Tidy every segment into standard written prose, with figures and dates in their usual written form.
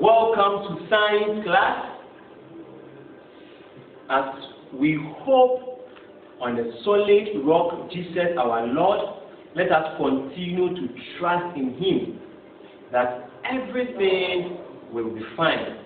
Welcome to science class. As we hope on the solid rock, Jesus our Lord, let us continue to trust in Him that everything will be fine.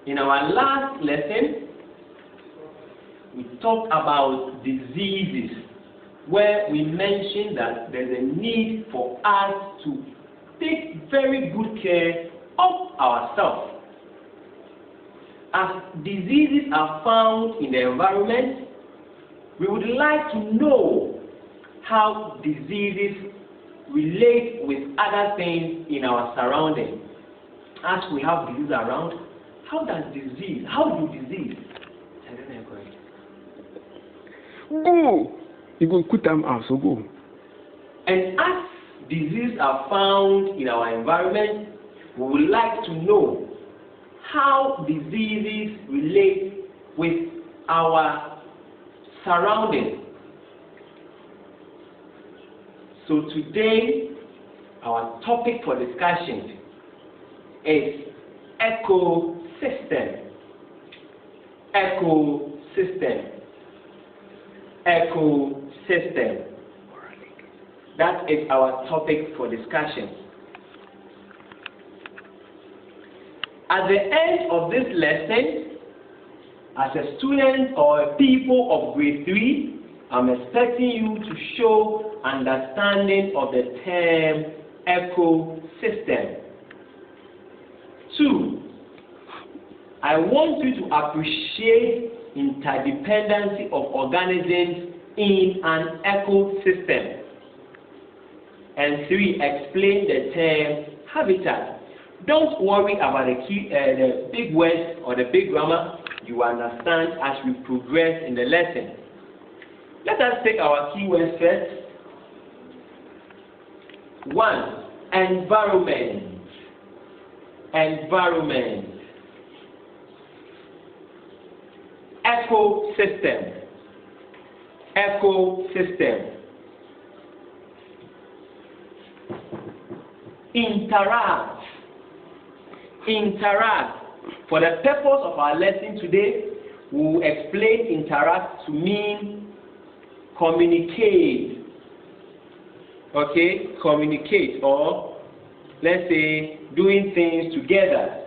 In our last lesson, we talked about diseases, where we mentioned that there's a need for us to take very good care of ourselves. As diseases are found in the environment, we would like to know how diseases relate with other things in our surroundings. As we have disease around, how do disease? Go! You go put them out, so go. And as diseases are found in our environment, we would like to know how diseases relate with our surroundings. So today, our topic for discussion is ecosystem. Ecosystem. Ecosystem. That is our topic for discussion. At the end of this lesson, as a student or a pupil of grade 3, I'm expecting you to show understanding of the term ecosystem. 2, I want you to appreciate interdependency of organisms in an ecosystem. And 3, explain the term habitat. Don't worry about the big words or the big grammar. You understand as we progress in the lesson. Let us take our keywords first. 1, environment. Environment. Ecosystem. Ecosystem. Interact. Interact. For the purpose of our lesson today, we will explain interact to mean communicate. Okay? Communicate, or let's say doing things together.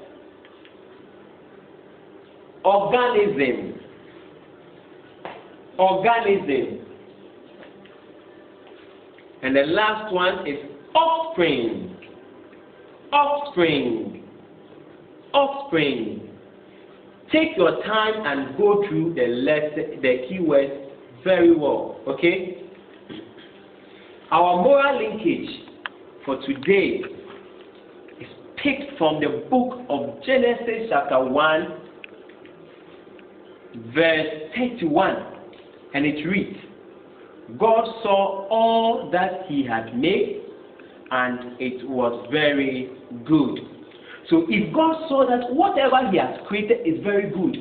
Organism. Organism. And the last one is offspring. Offspring. Offspring. Take your time and go through the keywords very well, okay? Our moral linkage for today is picked from the book of Genesis chapter 1, verse 31, and it reads, God saw all that He had made, and it was very good. So if God saw that whatever He has created is very good,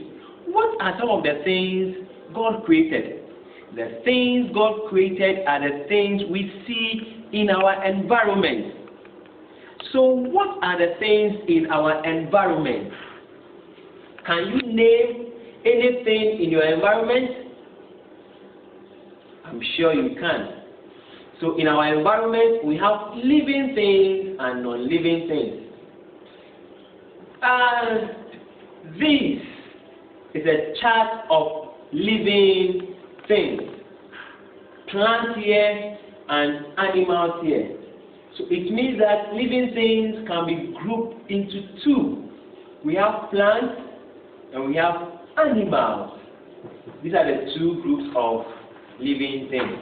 what are some of the things God created? The things God created are the things we see in our environment. So what are the things in our environment? Can you name anything in your environment? I'm sure you can. So in our environment, we have living things and non-living things. And this is a chart of living things. Plants here and animals here. So it means that living things can be grouped into 2. We have plants and we have animals. These are the 2 groups of living things.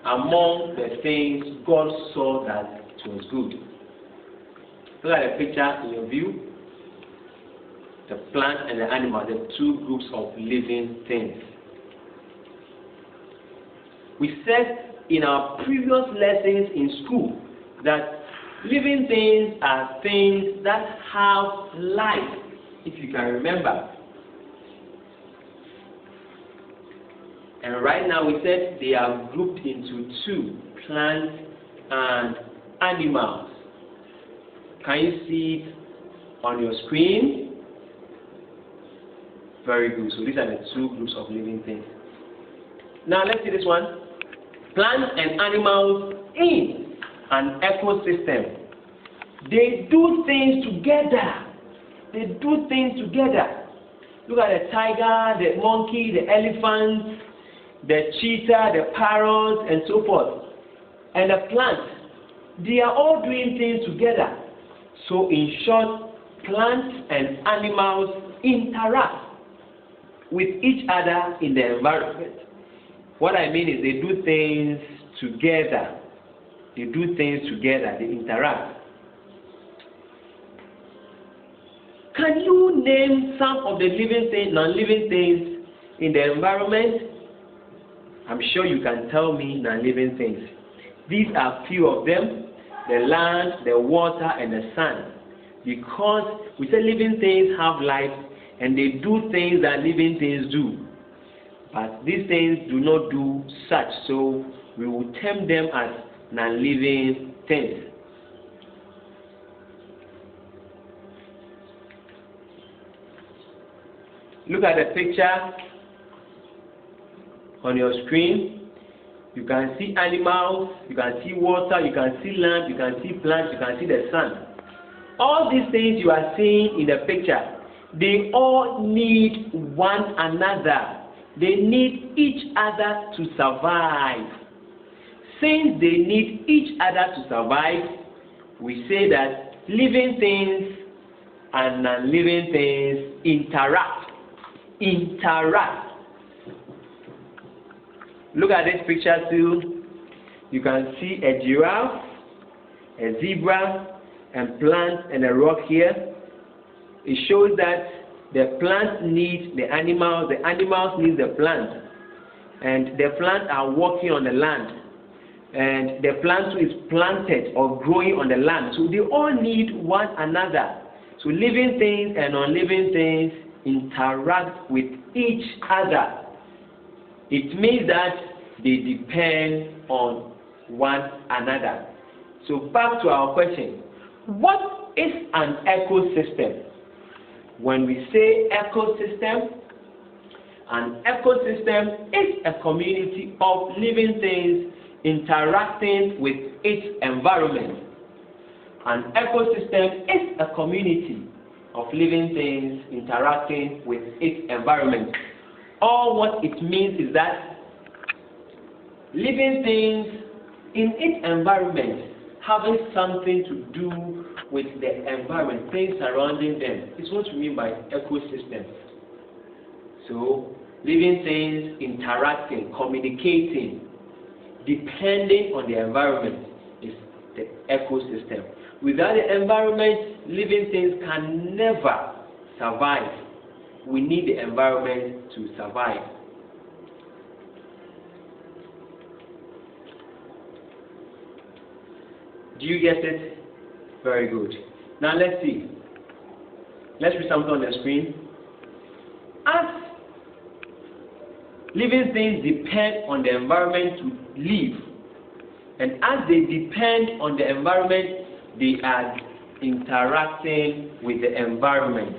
Among the things God saw that it was good. Look at the picture in your view. The plant and the animal, the 2 groups of living things. We said in our previous lessons in school that living things are things that have life, if you can remember. And right now we said they are grouped into 2, plants and animals. Can you see it on your screen? Very good. So these are the two groups of living things. Now let's see this one. Plants and animals in an ecosystem. They do things together. They do things together. Look at the tiger, the monkey, the elephant, the cheetah, the parrot, and so forth. And the plants. They are all doing things together. So in short, plants and animals interact with each other in the environment. What I mean is they do things together. They do things together. They interact. Can you name some of the living things, non-living things in the environment? I'm sure you can tell me non-living things. These are few of them: the land, the water, and the sun. Because we say living things have life and they do things that living things do. But these things do not do such, so we will term them as non-living things. Look at the picture on your screen. You can see animals, you can see water, you can see land, you can see plants, you can see the sun. All these things you are seeing in the picture, they all need one another. They need each other to survive. Since they need each other to survive, we say that living things and non-living things interact. Look at this picture too. You can see a giraffe, a zebra, and plants and a rock here. It shows that the plants need the animals need the plants, and the plants are walking on the land, and the plant is planted or growing on the land. So they all need one another. So living things and non-living things interact with each other. It means that they depend on one another. So back to our question. What is an ecosystem? When we say ecosystem, an ecosystem is a community of living things interacting with its environment. An ecosystem is a community of living things interacting with its environment. All what it means is that living things in its environment having something to do with the environment, things surrounding them. It's what we mean by ecosystem. So living things interacting, communicating, depending on the environment is the ecosystem. Without the environment, living things can never survive. We need the environment to survive. Do you get it? Very good. Now let's see. Let's read something on the screen. As living things depend on the environment to live, and as they depend on the environment, they are interacting with the environment.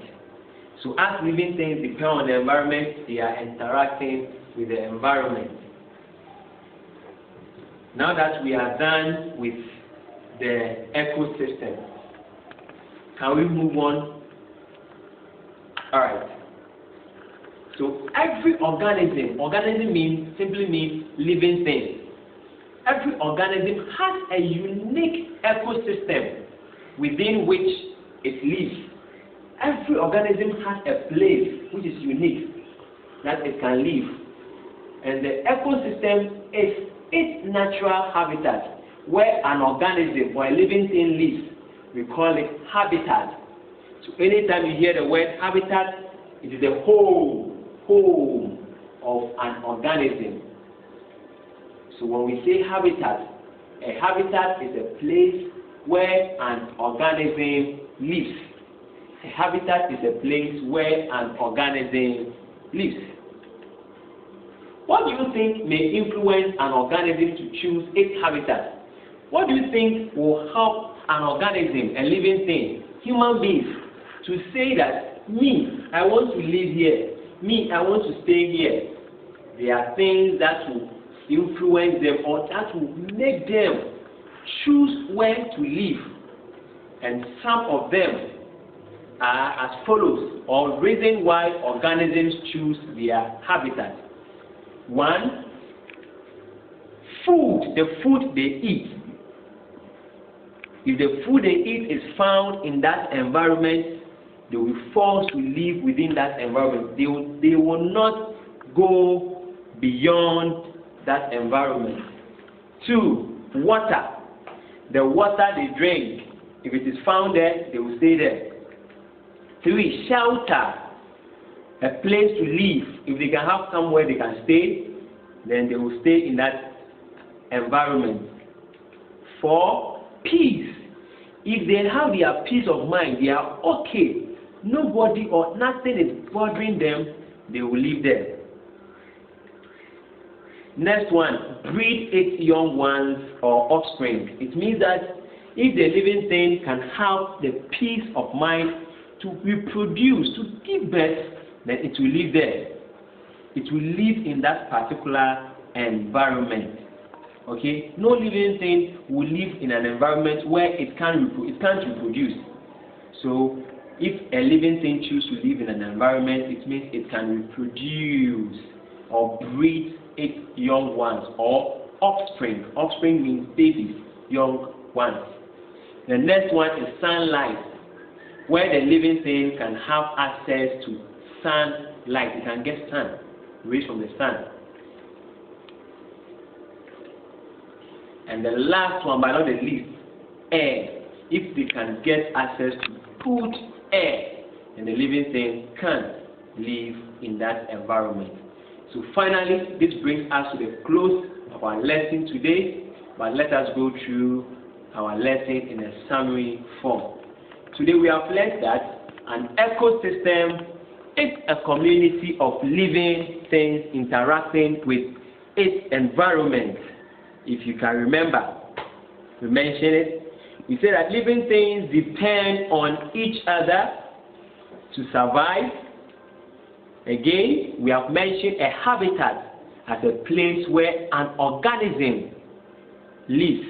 So as living things depend on the environment, they are interacting with the environment. Now that we are done with the ecosystem, can we move on? Alright. So every organism simply means living thing. Every organism has a unique ecosystem within which it lives. Every organism has a place which is unique that it can live. And the ecosystem is its natural habitat. Where an organism or a living thing lives, we call it habitat. So anytime you hear the word habitat, it is the home of an organism. So when we say habitat, a habitat is a place where an organism lives. A habitat is a place where an organism lives. What do you think may influence an organism to choose its habitat? What do you think will help an organism, a living thing, human beings, to say that me, I want to live here, me, I want to stay here, there are things that will influence them or that will make them choose where to live. And some of them are as follows, or reason why organisms choose their habitat. One, food, the food they eat. If the food they eat is found in that environment, they will be forced to live within that environment. They will not go beyond that environment. Two, water. The water they drink, if it is found there, they will stay there. Three, shelter. A place to live. If they can have somewhere they can stay, then they will stay in that environment. Four, peace. If they have their peace of mind, they are okay, nobody or nothing is bothering them, they will live there. Next one, breed its young ones or offspring. It means that if the living thing can have the peace of mind to reproduce, to give birth, then it will live there. It will live in that particular environment. Okay, no living thing will live in an environment where it can't reproduce. So, if a living thing chooses to live in an environment, it means it can reproduce or breed its young ones or offspring. Offspring means babies, young ones. The next one is sunlight, where the living thing can have access to sunlight. It can get sun, rays from the sun. And the last one, but not the least, air. If they can get access to good air, then the living thing can live in that environment. So finally, this brings us to the close of our lesson today, but let us go through our lesson in a summary form. Today we have learned that an ecosystem is a community of living things interacting with its environment. If you can remember, we mentioned it. We said that living things depend on each other to survive. Again, we have mentioned a habitat as a place where an organism lives.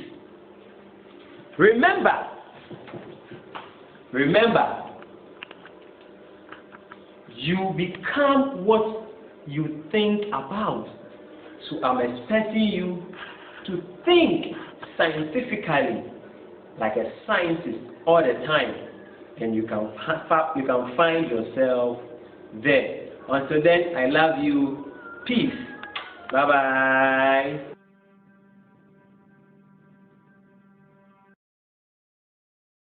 Remember, you become what you think about. So I'm expecting you to think scientifically like a scientist all the time, and you can find yourself there. Until then, I love you. Peace. Bye bye.